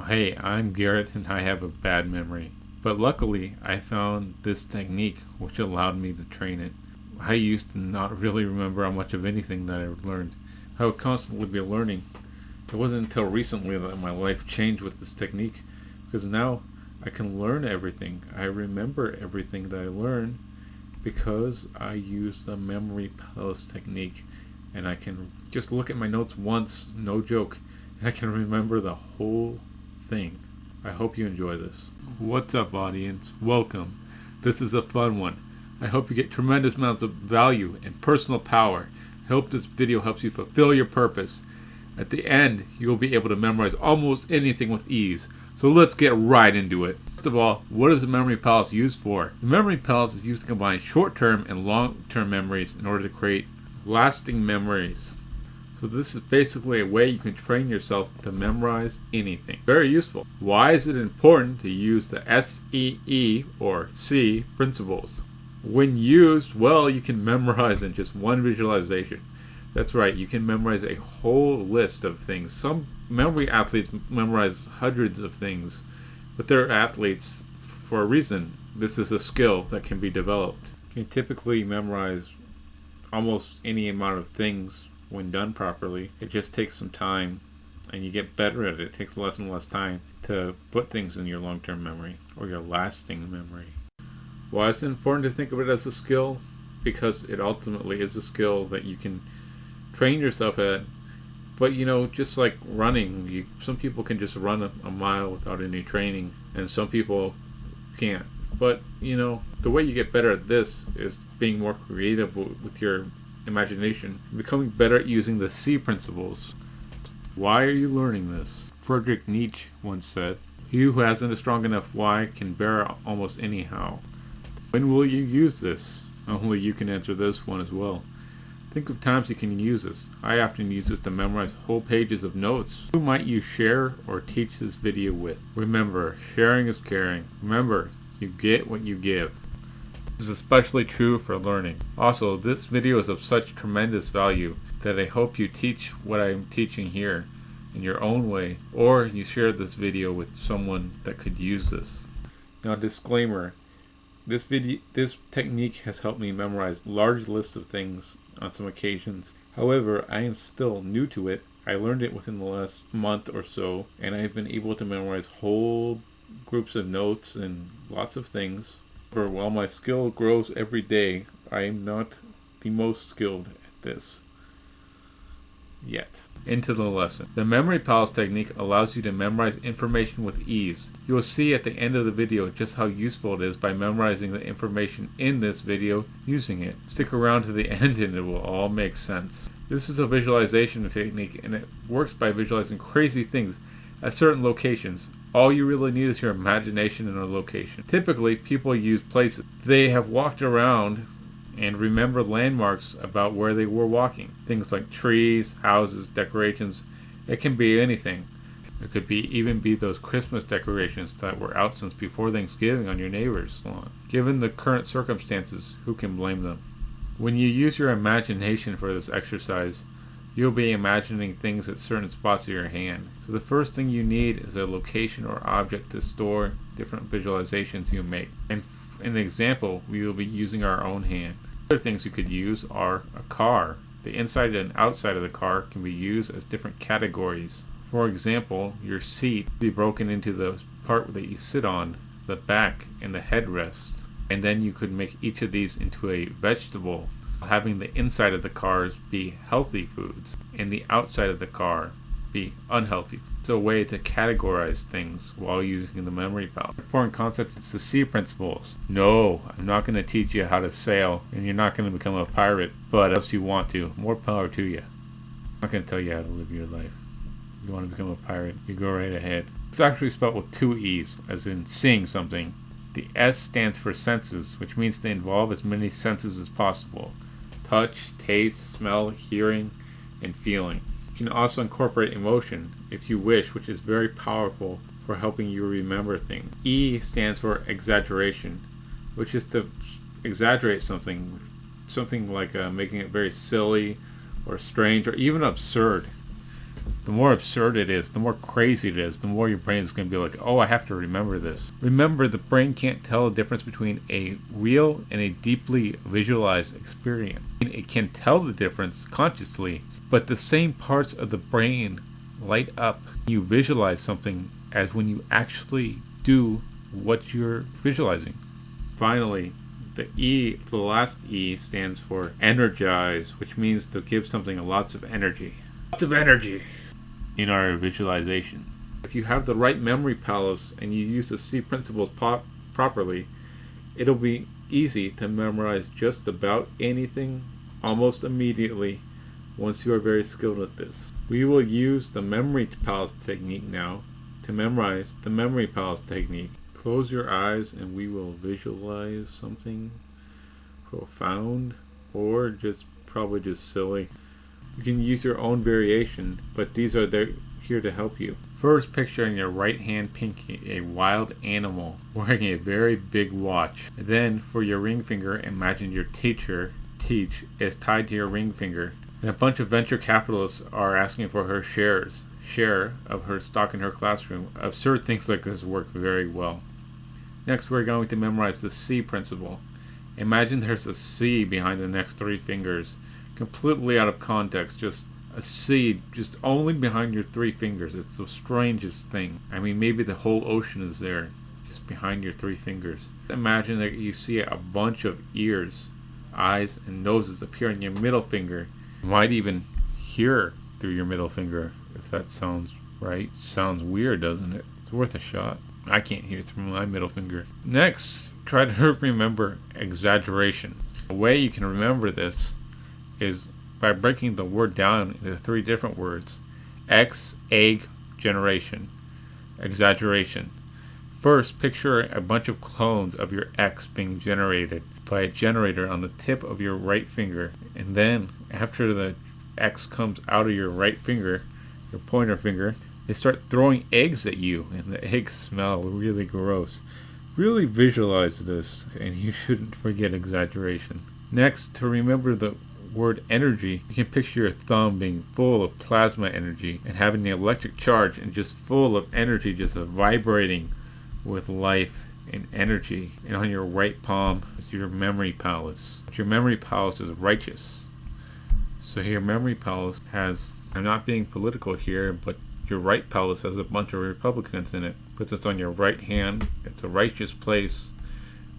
hey, I'm Garrett and I have a bad memory. But luckily, I found this technique which allowed me to train it. I used to not really remember how much of anything that I learned. I would constantly be learning. It wasn't until recently that my life changed with this technique, because now I can learn everything. I remember everything that I learn because I use the memory palace technique, and I can just look at my notes once, no joke, and I can remember the whole thing. I hope you enjoy this. What's up, audience? Welcome. This is a fun one. I hope you get tremendous amounts of value and personal power. I hope this video helps you fulfill your purpose. At the end, you'll be able to memorize almost anything with ease. So let's get right into it. First of all, what is the memory palace used for? The memory palace is used to combine short-term and long-term memories in order to create lasting memories. So this is basically a way you can train yourself to memorize anything. Very useful. Why is it important to use the SEE or C principles? When used well, you can memorize in just one visualization. That's right, you can memorize a whole list of things. Some memory athletes memorize hundreds of things, but they're athletes for a reason. This is a skill that can be developed. You can typically memorize almost any amount of things when done properly. It just takes some time, and you get better at it. It takes less and less time to put things in your long-term memory or your lasting memory. Why is it important to think of it as a skill? Because it ultimately is a skill that you can train yourself at. But just like running, some people can just run a mile without any training, and some people can't. But the way you get better at this is being more creative with your imagination, becoming better at using the C principles. Why are you learning this? Friedrich Nietzsche once said, "He who hasn't a strong enough why can bear almost anyhow." When will you use this? Only you can answer this one as well. Think of times you can use this. I often use this to memorize whole pages of notes. Who might you share or teach this video with? Remember, sharing is caring. Remember, you get what you give. This is especially true for learning. Also, this video is of such tremendous value that I hope you teach what I'm teaching here in your own way, or you share this video with someone that could use this. Now, disclaimer. This technique has helped me memorize large lists of things on some occasions. However, I am still new to it. I learned it within the last month or so, and I have been able to memorize whole groups of notes and lots of things. For while my skill grows every day, I am not the most skilled at this yet. Into the lesson. The memory palace technique allows you to memorize information with ease. You will see at the end of the video just how useful it is by memorizing the information in this video using it. Stick around to the end and it will all make sense. This is a visualization technique, and it works by visualizing crazy things at certain locations. All you really need is your imagination and a location. Typically, people use places. They have walked around and remember landmarks about where they were walking. Things like trees, houses, decorations. It can be anything. It could even be those Christmas decorations that were out since before Thanksgiving on your neighbor's lawn. Given the current circumstances, who can blame them? When you use your imagination for this exercise, you'll be imagining things at certain spots of your hand. So the first thing you need is a location or object to store different visualizations you make. And in an example, we will be using our own hand. Other things you could use are a car. The inside and outside of the car can be used as different categories. For example, your seat will be broken into the part that you sit on, the back, and the headrest. And then you could make each of these into a vegetable, having the inside of the cars be healthy foods and the outside of the car be unhealthy. It's a way to categorize things while using the memory palace. The important concept is the C principles. No, I'm not going to teach you how to sail, and you're not going to become a pirate, but if you want to, more power to you. I'm not going to tell you how to live your life. If you want to become a pirate, you go right ahead. It's actually spelled with two E's, as in seeing something. The S stands for senses, which means to involve as many senses as possible. Touch, taste, smell, hearing, and feeling. You can also incorporate emotion, if you wish, which is very powerful for helping you remember things. E stands for exaggeration, which is to exaggerate something like making it very silly or strange or even absurd. the more absurd it is, the more crazy it is, the more your brain is going to be like, oh, I have to remember this. Remember, the brain can't tell the difference between a real and a deeply visualized experience. It can tell the difference consciously, but the same parts of the brain light up when you visualize something as when you actually do what you're visualizing. Finally, the last E stands for energize, which means to give something lots of energy. Lots of energy in our visualization. If you have the right memory palace and you use the C principles properly, it'll be easy to memorize just about anything almost immediately once you are very skilled at this. We will use the memory palace technique now to memorize the memory palace technique. Close your eyes and we will visualize something profound or probably just silly. You can use your own variation, but these are here to help you. First, picture in your right hand pinky a wild animal wearing a very big watch. Then, for your ring finger, imagine your teacher, Teach, is tied to your ring finger. And a bunch of venture capitalists are asking for her share of her stock in her classroom. Absurd things like this work very well. Next, we're going to memorize the C principle. Imagine there's a C behind the next three fingers. Completely out of context, just a C just only behind your three fingers. It's the strangest thing. I mean, maybe the whole ocean is there, just behind your three fingers. Imagine that you see a bunch of ears, eyes, and noses appear in your middle finger. You might even hear through your middle finger, if that sounds right. Sounds weird, doesn't it? It's worth a shot. I can't hear through my middle finger. Next, try to remember exaggeration. The way you can remember this is by breaking the word down into three different words. Egg-generation. Exaggeration. First, picture a bunch of clones of your X being generated by a generator on the tip of your right finger. And then, after the X comes out of your right finger, your pointer finger, they start throwing eggs at you, and the eggs smell really gross. Really visualize this, and you shouldn't forget exaggeration. Next, to remember the word energy, you can picture your thumb being full of plasma energy and having the electric charge and just full of energy, just vibrating with life and energy. And on your right palm is your memory palace. Your memory palace is righteous. So your memory palace has, I'm not being political here, but your right palace has a bunch of Republicans in it. Because it's on your right hand, it's a righteous place.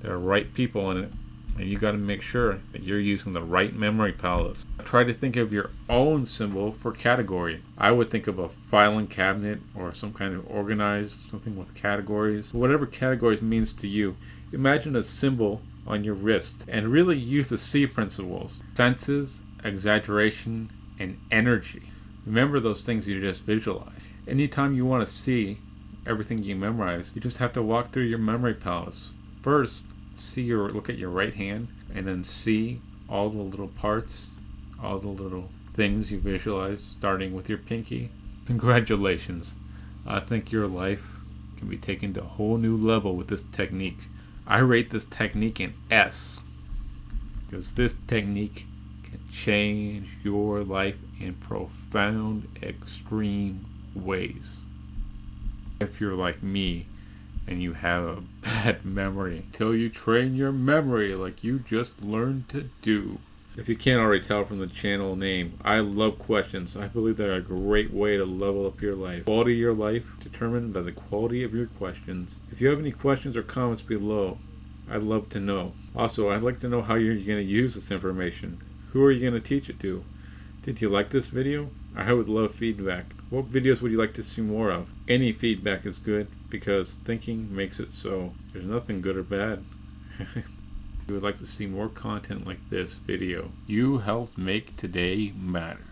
There are right people in it. And you got to make sure that you're using the right memory palace. Try to think of your own symbol for category. I would think of a filing cabinet or some kind of organized, something with categories. Whatever categories means to you. Imagine a symbol on your wrist and really use the C principles. Senses, exaggeration, and energy. Remember those things you just visualize. Anytime you want to see everything you memorize, you just have to walk through your memory palace. First, look at your right hand, and then see all the little parts, all the little things you visualize, starting with your pinky. Congratulations. I think your life can be taken to a whole new level with this technique. I rate this technique an S, because this technique can change your life in profound, extreme ways. If you're like me, and you have a bad memory, till you train your memory like you just learned to do. If you can't already tell from the channel name, I love questions. I believe they're a great way to level up your life. Quality of your life determined by the quality of your questions. If you have any questions or comments below, I'd love to know. Also, I'd like to know how you're going to use this information. Who are you going to teach it to? Did you like this video? I would love feedback. What videos would you like to see more of? Any feedback is good, because thinking makes it so. There's nothing good or bad. If you would like to see more content like this video, you helped make today matter.